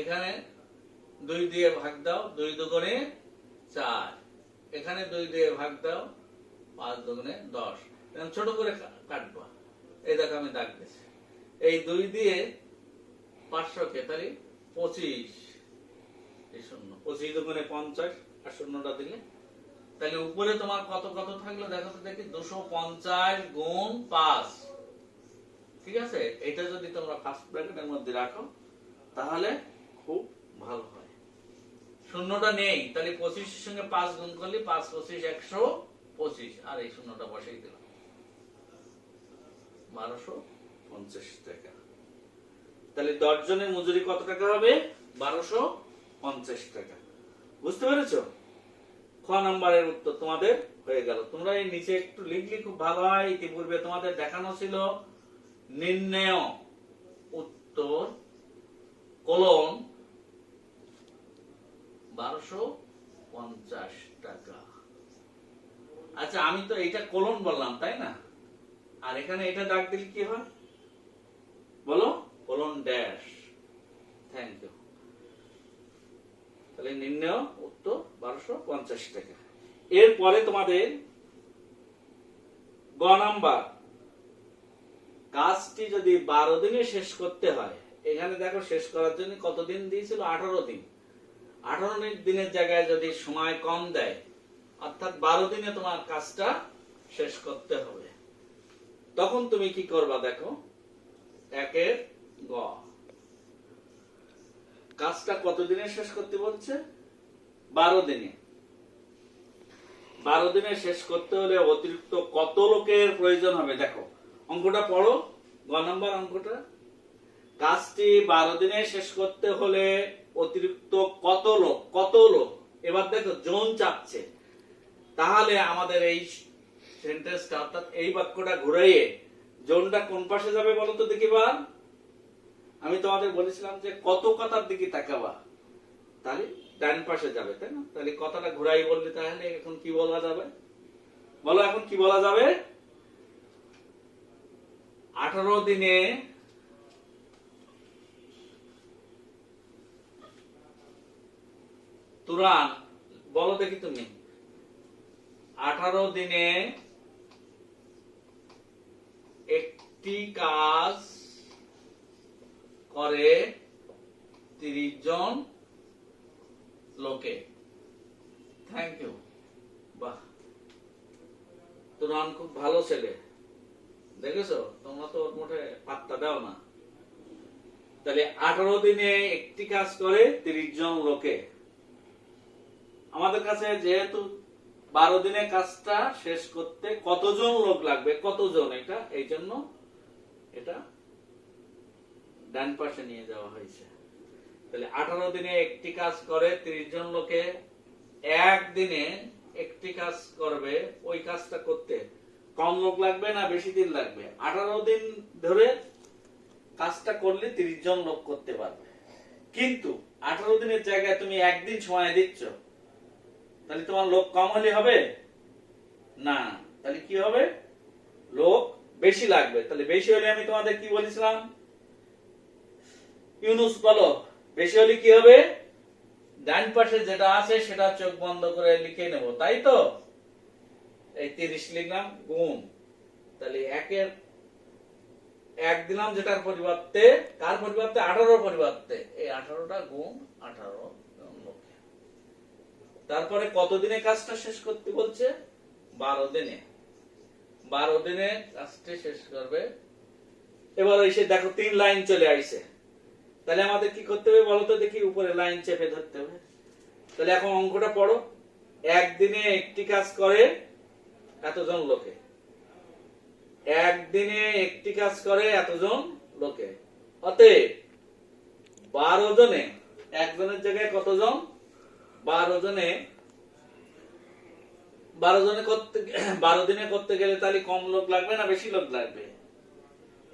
এখানে 2 দিয়ে ভাগ দাও, 2 দুগুণে 4। এখানে 2 দিয়ে ভাগ দাও, 5 দুগুণে 10। এখন ছোট করে কাটবা। এই দেখো আমি দাগ দিয়েছি। এই 2 দিয়ে 500 কে তাহলে 25, এই শূন্য, 25 দুগুণে 50, আর শূন্যটা দিলে তাহলে উপরে তোমার কত কত থাকলো দেখো তো দেখি? 250 গুণ 5। ঠিক আছে, এটা যদি তোমরা ফার্স্ট ব্র্যাকেটের মধ্যে রাখো তাহলে খুব ভালো হয়। শূন্যটা নেই, তাহলে 25 এর সঙ্গে 5 গুণ করলে 5 25 125, আর এই শূন্যটা বসাই দিলাম। 1250 টাকা। তাহলে 10 জনের মজুরি কত টাকা হবে? 1250 টাকা। বুঝতে পেরেছো? খ নাম্বারের উত্তর তোমাদের হয়ে গেল। তোমরা এই নিচে একটু লিখলে খুব ভালো হয়। ইতিপূর্বে তোমাদের দেখানো ছিল নির্ণয় উত্তর কোলন 1250 টাকা। আচ্ছা, আমি তো এটা কোলন বললাম তাই না? আর এখানে এটা দাগ দিলে কি হয় বলো? Colon dash. Thank you. তাহলে নির্ণয় উত্তর 1250 টাকা। এরপরে তোমাদের গ নাম্বার, কাজটি যদি 12 দিনে শেষ করতে হয়, এখানে দেখো শেষ করার জন্য কতদিন দিয়েছিল? 18 দিন। 18 দিনের জায়গায় যদি সময় কম দেয়, অর্থাৎ 12 দিনে তোমার কাজটা শেষ করতে হবে, তখন তুমি কি করবা? দেখো 1-এর গ, কাজটা কত দিনে শেষ করতে বলছে? 12 দিনে। 12 দিনে শেষ করতে হলে অতিরিক্ত কত লোকের প্রয়োজন হবে? দেখো অঙ্কটা পড়ো, গ নাম্বার অঙ্কটা। কাজটি 12 দিনে শেষ করতে হলে অতিরিক্ত কত লোক? কত লোক? এবার দেখো জন চাচ্ছে, তাহলে আমাদের এই সেন্টেন্সটা অর্থাৎ এই বাক্যটা ঘুরাইয়ে জনটা কোন পাশে যাবে বলো তো দেখি বার? আমি তোমাদের বলেছিলাম যে কত কথার দিকে তাকাবা, তাহলে ডান পাশে যাবে, তাই না? তাহলে কথাটা ঘুরাই বললে তাহলে এখন কি বলা যাবে বলো? এখন কি বলা যাবে? 18 দিনে তুরান বলো দেখি তুমি, 18 দিনে একটি কাজ করে 30 জন লোকে। Thank you. বাহ, তুরান খুব ভালো ছেলে, দেখেছো? তোমরা তো ওর মোটে পাত্তা দাও না। তাহলে 18 দিনে একটি কাজ করে 30 জন লোকে। আমাদের কাছে যেহেতু 12 দিনে কাজটা শেষ করতে কতজন লোক লাগবে, কতজন, এটা এই জন্য এটা ডান পাশে নিয়ে যাওয়া হয়েছে। তাহলে 18 দিনে একটি কাজ করে 30 জন লোকে। একদিনে একটি কাজ করবে, ওই কাজটা করতে কম লোক লাগবে না বেশি দিন লাগবে? 18 দিন ধরে কাজটা করলে 30 জন লোক করতে পারবে। কিন্তু 18 দিনের জায়গায় তুমি একদিন সময় দিচ্ছ, তাহলে তোমার লোক কম হলে হবে না, তাহলে কি হবে? লোক বেশি লাগবে। তাহলে বেশি হলে আমি তোমাদের কি বলেছিলাম? ইউনুস বলো, বেশি হলে কি হবে? ডান পাশে যেটা আছে সেটা চোখ বন্ধ করে লিখে নেব, তাই তো? এই 30 লিখলাম, গুণ, তাহলে একের এক দিলাম, যেটার পরিবর্তে, কার পরিবর্তে? 18 পরিবর্তে এই 18টা গুণ 18 লোকে। তারপরে কত দিনে কাজটা শেষ করতে বলছে? 12 দিনে। 12 দিনে কাজটা শেষ করবে। এবার এসে দেখো 3 লাইন চলে আইছে। তাহলে আমাদের কি করতে হবে বলো তো দেখি? উপরে লাইন চেপে ধরতে হবে। তাহলে এখন অঙ্কটা পড়ো। একদিনে একটি কাজ করে এতজন লোকে। একদিনে একটি কাজ করে এতজন লোকে। অতএব 12 জনে, একজনের জায়গায় কতজন? 12 জনে, 12 দিনে করতে গেলে তাহলে কম লোক লাগবে না বেশি লোক লাগবে?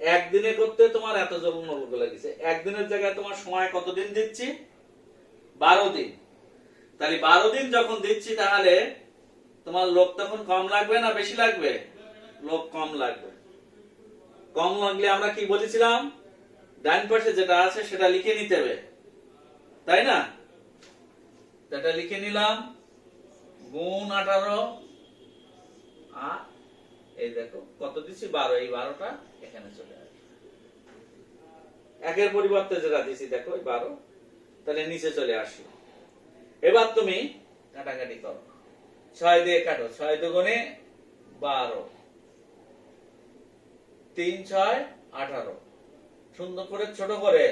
একদিনে করতে তোমার এতজন লোক লাগছে। একদিনের জায়গায় তোমার সময় কতদিন দিচ্ছি? 12 দিন। তাহলে 12 দিন যখন দিচ্ছি, তাহলে তোমার লোক তখন কম লাগবে না বেশি লাগবে? লোক কম লাগবে। কম লাগলে আমরা কি বলেছিলাম? ডান পাশে যেটা আছে সেটা লিখে নিতে হবে, তাই না? এটা লিখে নিলাম, গুণ 18, আর এই দেখো কত দিচ্ছি? 12। এই 12টা এখানে চলে আসবে। একের পরিবর্তে যেটা দিচ্ছি দেখো 12, তাহলে নিচে চলে আসলো। এবার তুমি কাটাকাটি করো, 6 দিয়ে কাটো। 6 দুগুণে 12, 3 6 18, সুন্দর করে ছোট করে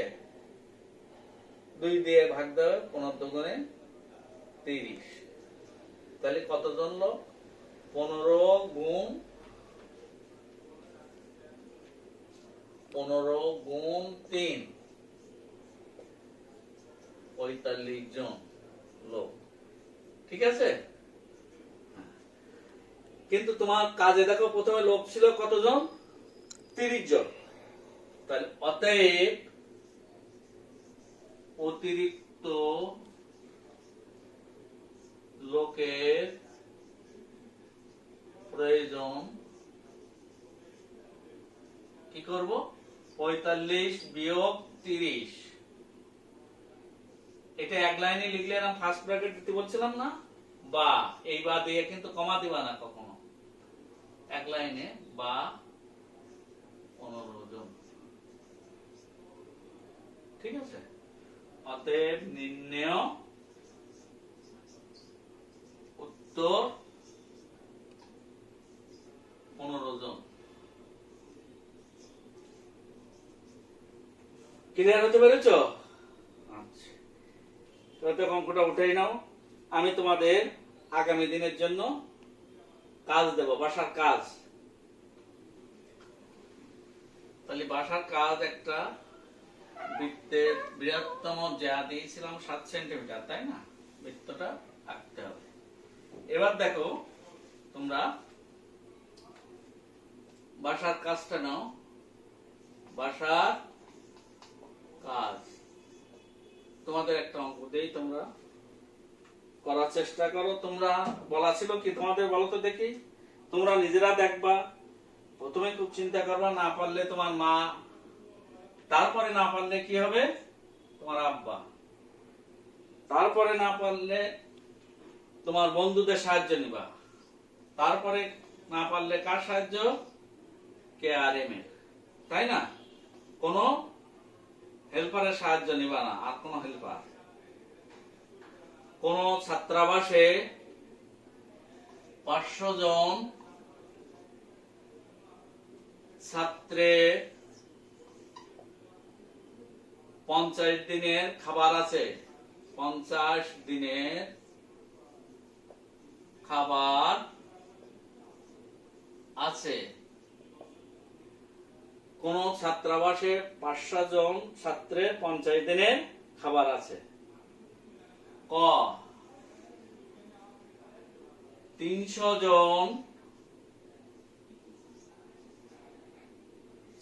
2 দিয়ে ভাগ দাও, 15 দুগুণে 30। তাহলে কতজন লোক? 15 গুণ 3, 45 জন লোক। ঠিক আছে? কিন্তু তোমার কাজে দেখো প্রথমে লোক ছিল কতজন? 30 জন। তাহলে অতএব অতিরিক্ত লোকের প্রয়োজন। কি করব? 45 বিয়োগ 30। এটা এক লাইনে লিখলে না, ফার্স্ট ব্র্যাকেট দিতে বলছিলাম না? বা এই বা দিয়ে কিন্তু কমা দিবা না কখনো। এক লাইনে বা 15 জন। ঠিক আছে? অতএব নির্ণেয় উত্তর 15 জন। ক্লিয়ার হতে পেরেছো? আচ্ছা, তাহলে অঙ্কটা উঠাই নাও। আমি তোমাদের আগামী দিনের জন্য কাজ দেব, বাসার কাজ। তাহলে বাসার কাজ একটা বৃত্তের বৃহত্তম যা দিয়েছিলাম 7 সেন্টিমিটার, তাই না? বৃত্তটা আঁকতে হবে। এবার দেখো তোমরা বাসার কাজটা নাও। বাসার কাজ তোমাদের একটা অঙ্ক দেই, তোমরা করার চেষ্টা করো। তোমরা বলা ছিল কি তোমাদের, বলো তো দেখি? তোমরা নিজেরা দেখবা, প্রথমে খুব চিন্তা করবা, না পারলে তোমার মা, তারপরে না পারলে কি হবে? তোমার আব্বা। তারপরে না পারলে তোমার বন্ধুদের সাহায্য নিবা, তারপরে না পারলে কার সাহায্য? KRM এর, তাই না? কোন হেল্পারের সাহায্য নিবা না। আর কোন হেল্পার, কোন ছাত্রাবাসে 500 জন ছাত্রের 50 দিনের খাবার আছে, 50 দিনের খাবার আছে। কোন ছাত্রাবাসে 500 জন ছাত্রের 50 দিনের খাবার আছে। ক 300 জন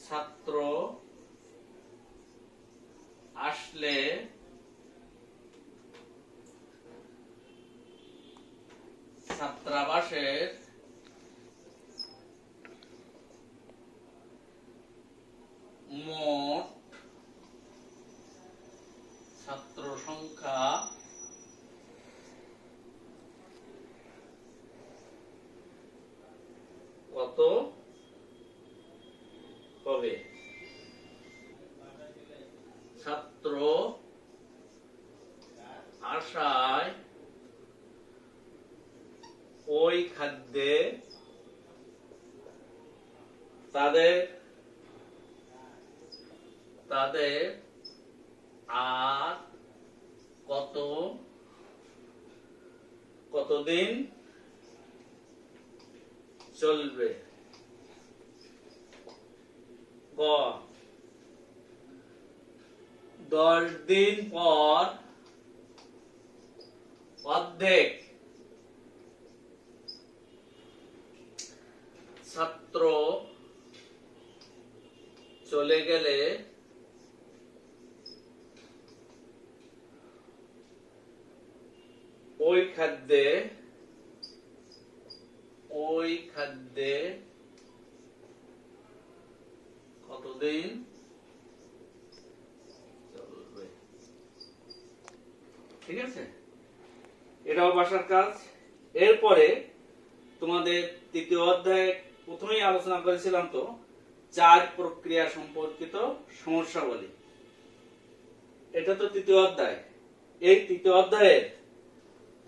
ছাত্র আসলে ছাত্রাবাসের মোট ছাত্র সংখ্যা কত হবে? ছাত্র আশায় ওই খাদ্যে তাদের আর কতদিন চলবে? গ 10 দিন পর অর্ধেক ছাত্র চলে গেলে ওই খাদ্যে কতদিন চলবে? ঠিক আছে, এটাও বাসার কাজ। এরপরে তোমাদের তৃতীয় অধ্যায়ে প্রথমেই আলোচনা করেছিলাম তো 4 প্রক্রিয়া সম্পর্কিত সমস্যাবলী। এটা তো তৃতীয় অধ্যায়। এই তৃতীয় অধ্যায়ে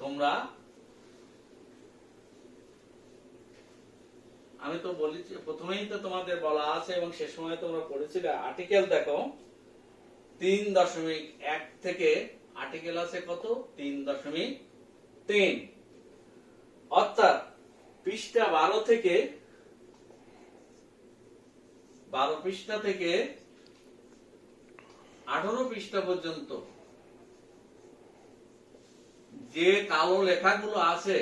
তোমরা, আমি তো বলেছি প্রথমেই তো তোমাদের বলা আছে এবং সে সময় তোমরা পড়েছিলে, আর্টিকেল দেখো 3.1 থেকে আর্টিকেল আছে কত? 3.3। অর্থাৎ পৃষ্ঠা 12 থেকে 18 পৃষ্ঠা পর্যন্ত যে কালো লেখাগুলো আছে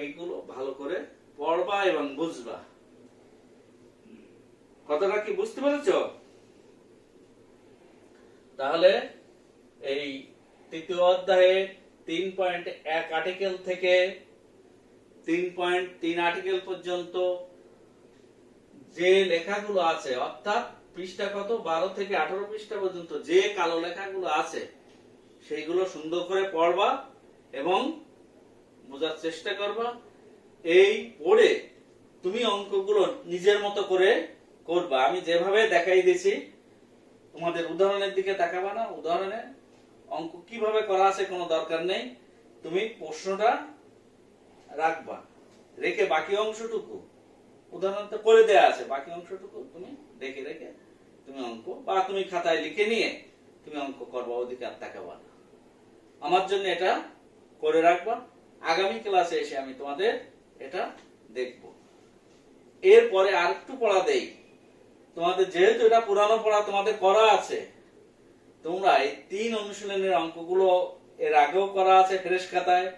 এইগুলো ভালো করে পড়বা এবং বুঝবা। কথাটা কি বুঝতে পেরেছ? তাহলে এই তৃতীয় অধ্যায়ে 3.1 আর্টিকেল থেকে 3.3 আর্টিকেল পর্যন্ত যে লেখাগুলো আছে, অর্থাৎ পৃষ্ঠা কত 12 থেকে 18 পৃষ্ঠা পর্যন্ত যে কালো লেখাগুলো আছে সেইগুলো সুন্দর করে পড়বা এবং বোঝার চেষ্টা করবা। এই পড়ে তুমি অঙ্কগুলো নিজের মতো করে করবা। আমি যেভাবে দেখাই দিয়েছি তোমাদের উদাহরণের দিকে তাকাবা না। উদাহরণে অঙ্ক কিভাবে করা আছে কোনো দরকার নেই, তুমি প্রশ্নটা রাখবা, রেখে বাকি অংশটুকু উদাহরণ তো করে দেয়া আছে, বাকি অংশটুকু তুমি রেখে তুমি অঙ্ক বা তুমি খাতায় লিখে নিয়ে তুমি অঙ্ক করবা, ওদিকে আর তাকাবা না। আমার জন্য এটা করে রাখবা, আগামী ক্লাসে এসে আমি তোমাদের এটা দেখব। এরপরে আর একটু পড়া দেই তোমাদের, যেহেতু এটা পুরানো পড়া তোমাদের করা আছে, তোমরা এই 3 অনুশীলনের অঙ্কগুলো এর আগেও করা আছে ফ্রেশ খাতায়,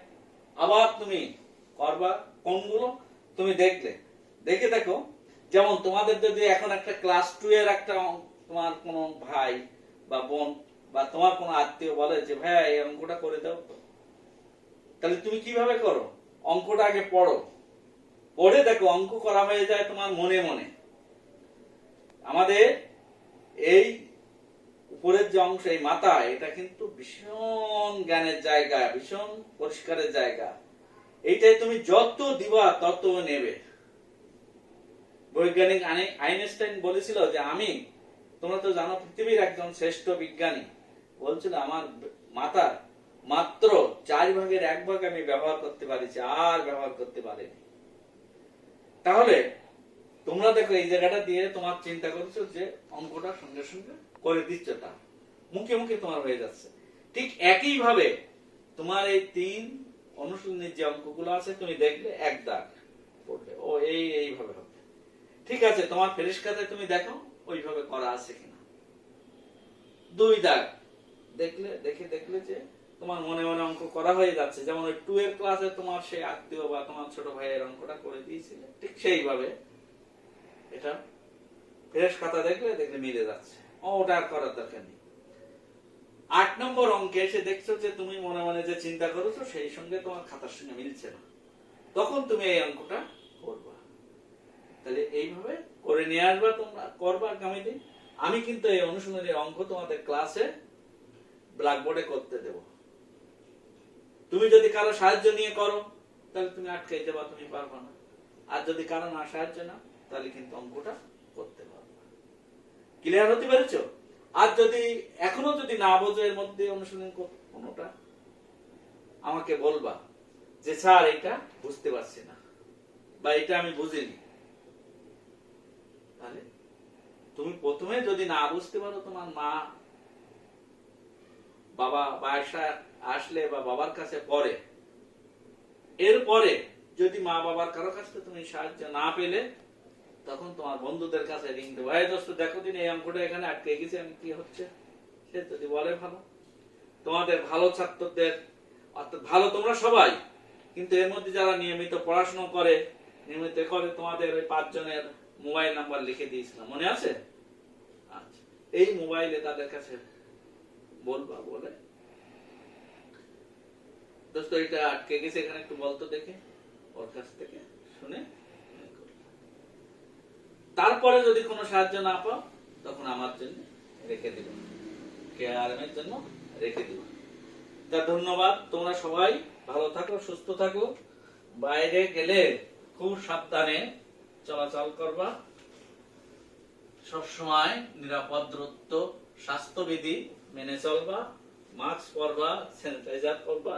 আবার তুমি করবা। কোনগুলো তুমি দেখে দেখো। যেমন তোমাদের যদি এখন একটা ক্লাস 2 এর একটা তোমার কোনো ভাই বা বোন বা তোমার কোনো আত্মীয় বলে যে ভাই এই অঙ্কটা করে দাও, তাহলে তুমি কিভাবে করো? অঙ্কটা আগে পড়ো, পড়ে দেখো অঙ্ক করা হয়ে যায় তোমার মনে মনে। আমাদের এই উপরের যে অংশ এই মাথা, এটা কিন্তু ভীষণ জ্ঞানের জায়গা, ভীষণ পরিষ্কারের জায়গা। এইটাই তুমি যত দিবা তত নেবে। বৈজ্ঞানিক আইনস্টাইন বলেছিল যে আমি, তোমরা তো জানো, পৃথিবীর একজন শ্রেষ্ঠ বিজ্ঞানী, বলছিল আমার মাথার মাত্র 1/4 আমি ব্যবহার করতে পারিছি, আর ব্যবহার করতে পারিনি। তাহলে তোমরা দেখো এই জায়গাটা দিয়ে তোমার চিন্তা করছো যে অঙ্কটা সঙ্গে সঙ্গে করে দিচ্ছ, তা মুখে মুখে তোমার হয়ে যাচ্ছে। ঠিক একই ভাবে তোমার এই 3 অনুশীলনের যে অঙ্কগুলো আছে, তুমি দেখলে 1 দাগ পড়বে, ও এইভাবে হবে। ঠিক আছে, তোমার ফেরেশ খাতায় তুমি দেখো ওইভাবে করা আছে কিনা। 2 দাগ দেখলে যে তোমার মনে মনে অঙ্ক করা হয়ে যাচ্ছে। যেমন ওই 2 এর ক্লাসে তোমার সেই আত্মীয় বা তোমার ছোট ভাইয়ের অঙ্কটা করে দিয়েছিলে, ঠিক সেইভাবে এটা ফ্রেশ খাতা দেখলে মিলে যাচ্ছে, ওটা আর করার দরকার নেই। 8 নম্বর অঙ্কে এসে দেখছো যে তুমি মনে মনে যে চিন্তা করেছো সেই সঙ্গে তোমার খাতার সঙ্গে মিলছে না, তখন তুমি এই অঙ্কটা করবা। তাহলে এইভাবে করে নিয়ে আসবা, তোমরা করবা আগামী দিন। আমি কিন্তু এই অনুশীলনের অঙ্ক তোমাদের ক্লাসে ব্ল্যাকবোর্ডে করতে দেব। তুমি যদি কারো সাহায্য নিয়ে করো তাহলে তুমি আটকে যাবা, তুমি পারবা না। আর যদি কারো না সাহায্য না, তাহলে কিন্তু অঙ্কটা করতে পারবা। ক্লিয়ার হতে পেরেছো? আর যদি এখনো যদি না বোঝো এর মধ্যে অনুশীলন কোনটা, আমাকে বলবা যে স্যার এটা বুঝতে পারছি না বা এটা আমি বুঝিনি। তাহলে তুমি প্রথমে যদি না বুঝতে পারো, তোমার মা বাবা বাসা আসলে বা বাবার কাছে পড়ে, এরপরে যদি মা বাবার কারো কাছে তুমি সাহায্য না পেলে, তখন তোমার বন্ধুদের কাছে রিং দেবো, ভাই দোস্ত দেখো দিন এই অঙ্কটা এখানে আটকে গেছে, আমি কি হচ্ছে। সে যদি বলে ভালো, তোমাদের ভালো ছাত্রদের, অর্থাৎ ভালো তোমরা সবাই, কিন্তু এর মধ্যে যারা নিয়মিত পড়াশোনা করে, নিয়মিত করে, তোমাদের ওই 5 জনের মোবাইল নাম্বার লিখে দিয়েছিলাম, মনে আছে? আচ্ছা, এই মোবাইলে তাদের কাছে বলবা, বলে দোস্ত এটা আটকে গেছে এখানে, একটু বলতো দেখে, ওর কাছ থেকে শুনে। তারপরে যদি কোনো সাহায্য না পাও, তখন আমার জন্য রেখে দিব, কেআরএম এর জন্য রেখে দিব। তা ধন্যবাদ, তোমরা সবাই ভালো থাকো, সুস্থ থাকো। বাইরে গেলে খুব সাবধানে চলাচল করবা, সবসময় নিরাপদ দূরত্ব, স্বাস্থ্যবিধি মেনে চলবা, মাস্ক পরবা, স্যানিটাইজার করবা।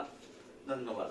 ধন্যবাদ।